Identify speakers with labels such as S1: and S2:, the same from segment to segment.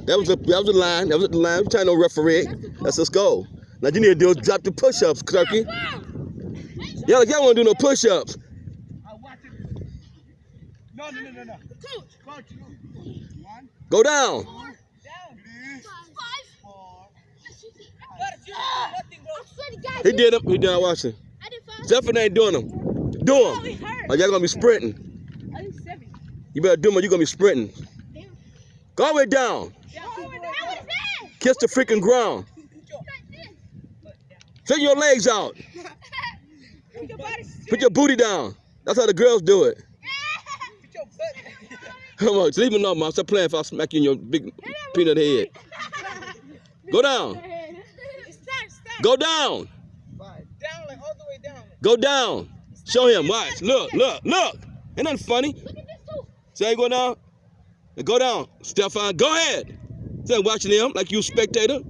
S1: That was the line. That was the line. We're trying to referee. That's a goal. Now you need to do is drop the push-ups, Turkey. Y'all want to do no push-ups.
S2: No. Coach.
S1: Go down. He did them. He did. I watched him. Zephyr ain't doing them. Do them. Or y'all gonna be sprinting. You better do them or you're gonna be sprinting. Go all the way down. Kiss the freaking ground. Take your legs out. Put your booty down. That's how the girls do it. Come on, leave me alone, Mom. Stop playing if I smack you in your big peanut head. Go down. Go down. Go down. Show him. Watch. Look. Ain't nothing funny. Say, go down. Go down. Stefan, go ahead. Say, watching him like you a spectator.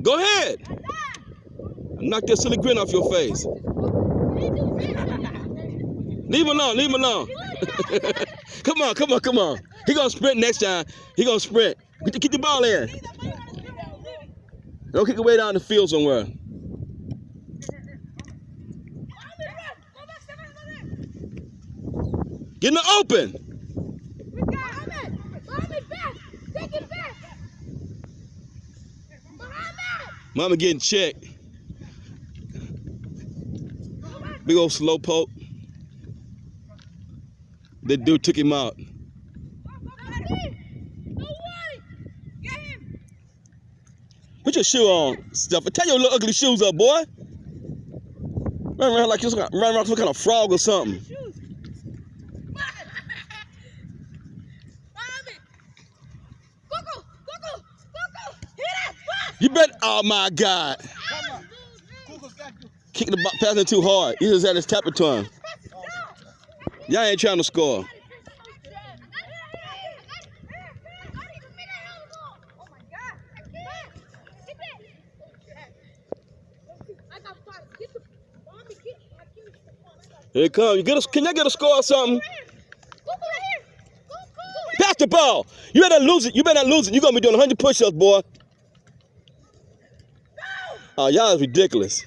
S1: Go ahead. Knock that silly grin off your face. Leave him alone. Come on. He gonna sprint next time. He gonna sprint. Keep the ball in. Don't kick it way down the field somewhere. Get in the open. Mama getting checked. Big old slow poke. The dude took him out. Put your shoe on, Steph. Take your little ugly shoes up, boy. Run around like you're some kind of frog or something. You bet. Oh my God. Kick the ball, passing too hard. He just had his tap it to him. Y'all ain't trying to score. Here it comes. Can y'all get a score or something? Pass the ball. You better lose it. You're going to be doing 100 push-ups, boy. Oh, y'all is ridiculous.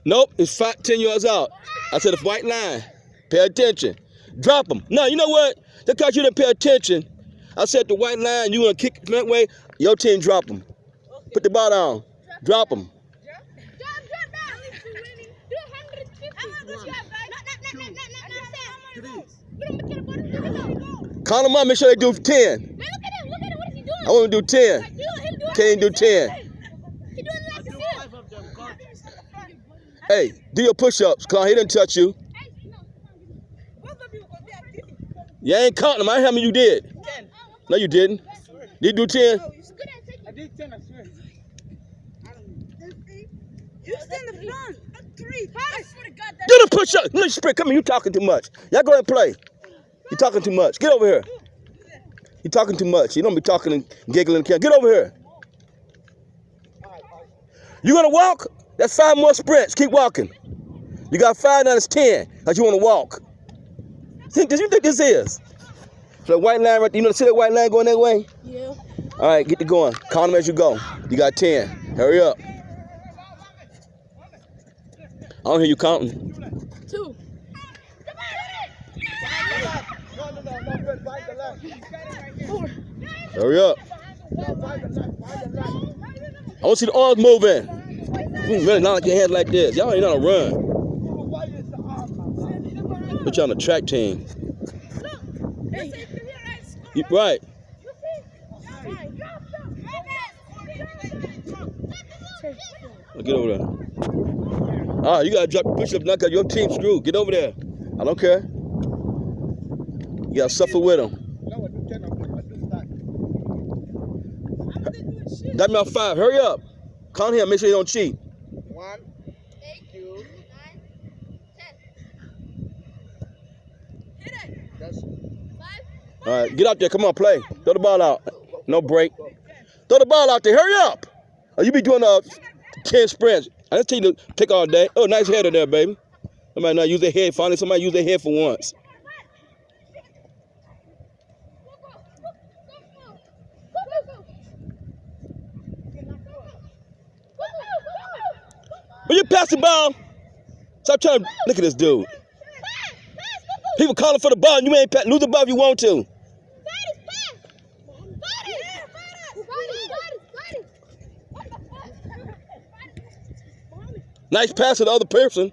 S1: Nope, it's 10 yards out. I said the white line. Pay attention. Drop them. No, you know what? Because you didn't pay attention, I said the white line, you want to kick that way, your team drop them. Put the ball down. Drop them. Call them up, make sure they do 10. I want to do 10. Can't do 10. Hey, do your push-ups. Cause he didn't touch you. You ain't counting them. I ain't how many you did. No, you didn't. Did you do 10?
S2: I did 10, I swear. You stand in the front. 3. I swear to God.
S1: Do the push-up. Look, sprint. Come here. You talking too much. Y'all go ahead and play. You talking too much. Get over here. You talking too much. You don't be talking and giggling. Get over here. You gonna walk? That's 5 more sprints. Keep walking. You got 5, now it's 10. Cause you wanna walk. Does you think this is? So the white line right there. You know, see that white line going that way?
S2: Yeah.
S1: All right, get it going. Count them as you go. You got 10. Hurry up. I don't hear you counting.
S2: 2.
S1: Hurry up. I want to see the arms moving. Really not like your hands like this. Y'all ain't on a run. Put you on the track team. Right. Get over there. All right, you gotta drop the push-up now because your team's screwed. Get over there. I don't care. You gotta suffer with them. Got me on 5. Hurry up. Count him. Make sure you don't cheat.
S2: 1, 2, 9, 10. Hit it. 5.
S1: All right, get out there. Come on, play. Throw the ball out. No break. Throw the ball out there. Hurry up. Or you be doing 10 sprints. I just tell you to pick all day. Oh, nice header there, baby. Somebody not use their head. Finally, somebody use their head for once. When you pass the ball, stop trying to look at this dude. People calling for the ball and you ain't lose the ball if you want to. Nice pass to the other person.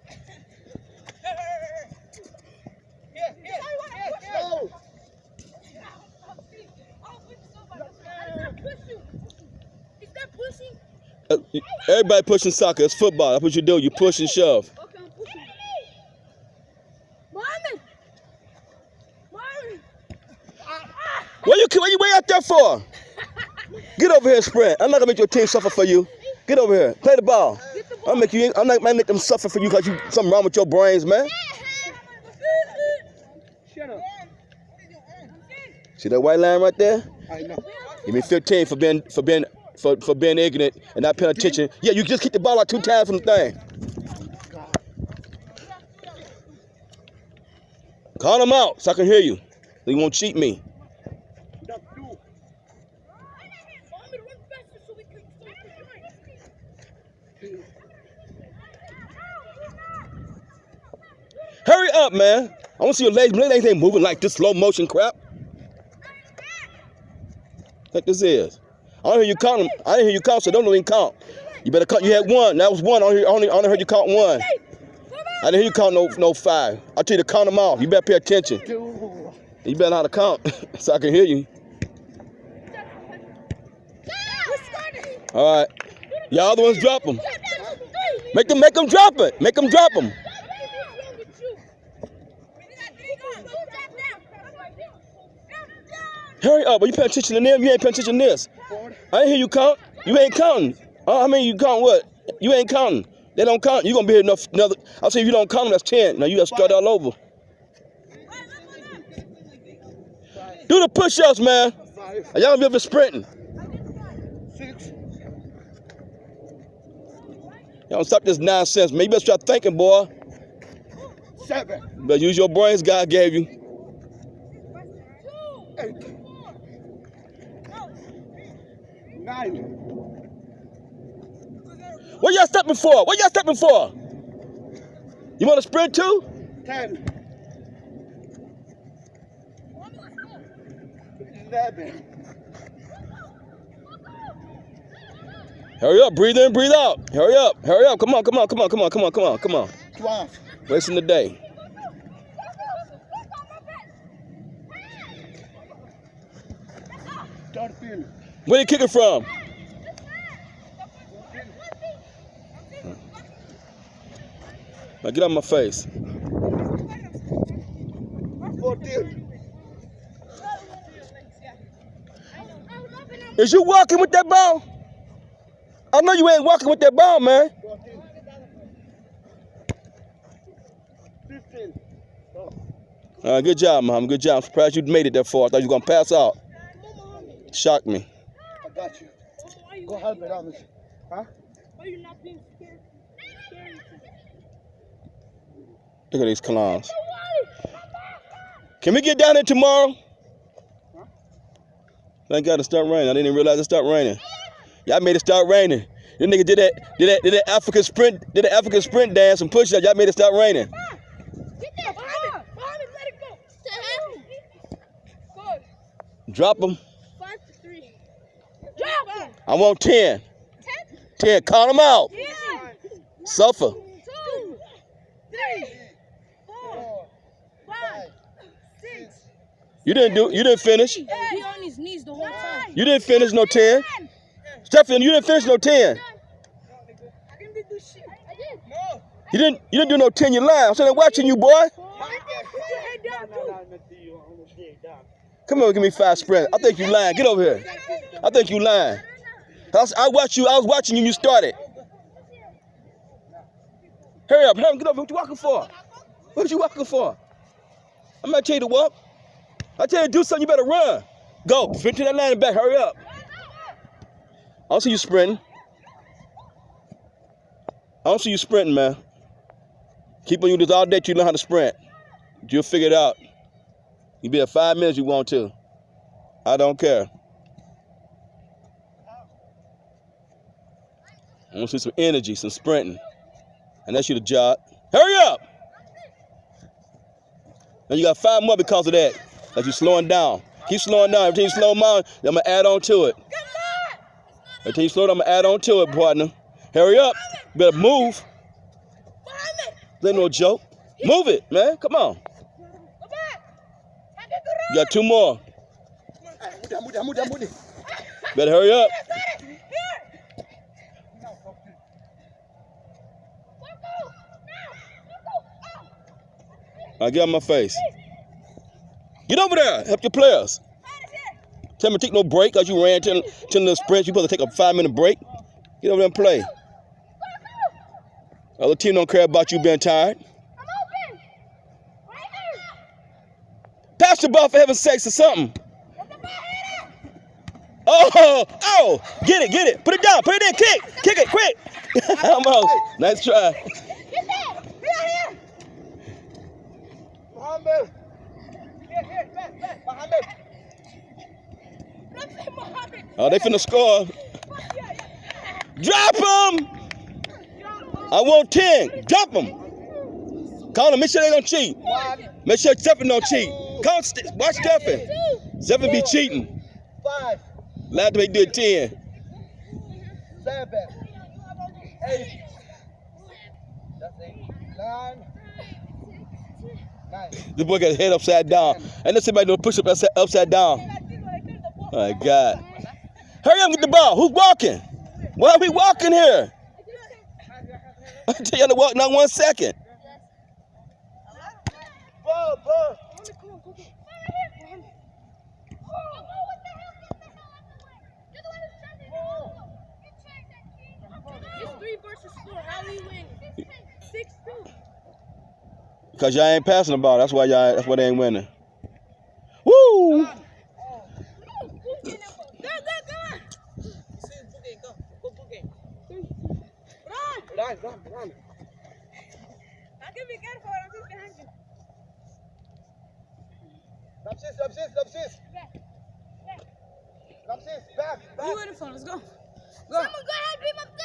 S1: Everybody pushing soccer. It's football. That's what you do. You push and shove.
S2: Okay, I'm pushing. Mohammed!
S1: What you way out there for? Get over here and sprint. I'm not gonna make your team suffer for you. Get over here. Play the ball. I'm not gonna make them suffer for you because you something wrong with your brains, man.
S2: Shut up.
S1: See that white line right there?
S2: I know.
S1: Give me 15 for being ignorant and not paying attention. Yeah, you just kick the ball out 2 times from the thing. Call them out so I can hear you. They won't cheat me. Hurry up, man. I want to see your legs. Legs ain't moving like this slow motion crap. Like this is. I don't hear you count them. I didn't hear you count, so don't even count. You better count. You had 1. That was 1. I only heard you count 1. I didn't hear you count no 5. I tell you to count them off. You better pay attention. You better know how to count so I can hear you. All right. Y'all other ones drop them. Make them drop it. Make them drop them. Hurry up. Are you paying attention to them? You ain't paying attention to this. I didn't hear you count. You ain't counting. I mean, you count what? You ain't counting. They don't count. You're going to be here another. I'll say if you don't count them, that's 10. Now you got to start all over. Do the push-ups, man. Y'all going to be up here sprinting.
S2: 6.
S1: Y'all stop this nonsense, man. You better start thinking, boy.
S2: 7.
S1: You better use your brains God gave you.
S2: 8. 9.
S1: What y'all stepping for? What y'all stepping for? You want to sprint too?
S2: 10. 11.
S1: Hurry up, breathe in, breathe out. Hurry up, hurry up. Come on.
S2: 12.
S1: Wasting the day. Where you kicking from? Now get out of my face.
S2: 14.
S1: Is you walking with that ball? I know you ain't walking with that ball, man.
S2: 15.
S1: Good job, Mom. Good job. I'm surprised you made it that far. I thought you were going to pass out. Shocked me.
S2: I got you. Go help it, honest. Huh?
S3: Why are you not being scared?
S1: Look at these clowns. Can we get down there tomorrow?
S2: Huh?
S1: Thank God it started raining. I didn't even realize it started raining. Y'all made it start raining. This nigga did that African sprint dance and push up. Y'all made it start raining.
S3: Get that, Mohammed, let it go. Good.
S1: Drop them.
S3: 5 to 3. Drop them.
S1: I want 10.
S3: 10.
S1: 10. Count them out.
S3: Yeah.
S1: Suffer.
S3: 2, 3, 4, 5, 6.
S1: You didn't finish.
S3: He on his knees the whole time.
S1: You didn't finish no 10. Stephen, you didn't finish no 10.
S3: I didn't do shit. I did. No.
S1: You didn't do no 10, you lying. I'm sitting there watching you, boy.
S3: Put your head down, too.
S1: Come on, give me 5 sprints. I think you lying. Get over here. I think you lying. I watched you. I was watching you when you started. Hurry up. Get over. What you walking for? What you walking for? I'm not tell you to walk. I tell you to do something, you better run. Go. Sprint to that line and back. Hurry up. don't see you sprinting. I don't see you sprinting, man. Keep on doing this all day till you learn how to sprint. You'll figure it out. You be at 5 minutes you want to. I don't care. I want to see some energy, some sprinting. And that's you to jog. Hurry up! And you got 5 more because of that. Because you're slowing down. Keep slowing down. Every time you slow down, I'm going to add on to it. Every time you slow down, I'm going to add on to it, partner. Hurry up. You better move. That ain't no joke. Move it, man. Come on. You got 2 more. Better hurry up. All right, get out of my face. Get over there. Help your players. Tell me to take no break because you ran 10 the sprints. You're supposed to take a 5-minute break. Get over there and play. Other team don't care about you being tired. Pass the ball for heaven's sakes or something. Oh, get it. Put it down, put it in, kick it, quick. Almost. Nice try. Oh, they finna score. Drop them. I want 10. Drop them. Count them. Make sure they don't cheat. Make sure Stephen don't cheat. Watch Stephen. Stephen be cheating.
S3: 5.
S1: Last time he did 10.
S3: 7. 8. That's 8. 9.
S1: This boy got his head upside down. And let's see somebody do a push-up upside down. Oh my God. Hurry up and get the ball. Who's walking? Why are we walking here? I tell you to walk not 1 second.
S3: Ball.
S2: It's 3 versus 4. How we win? 6-2.
S1: Because y'all ain't passing the ball. That's why they ain't winning. Woo!
S3: Run.
S2: I can be careful. I'm just behind you.
S3: Ramses, back.
S2: You in the phone? Let's go. Someone go ahead, be my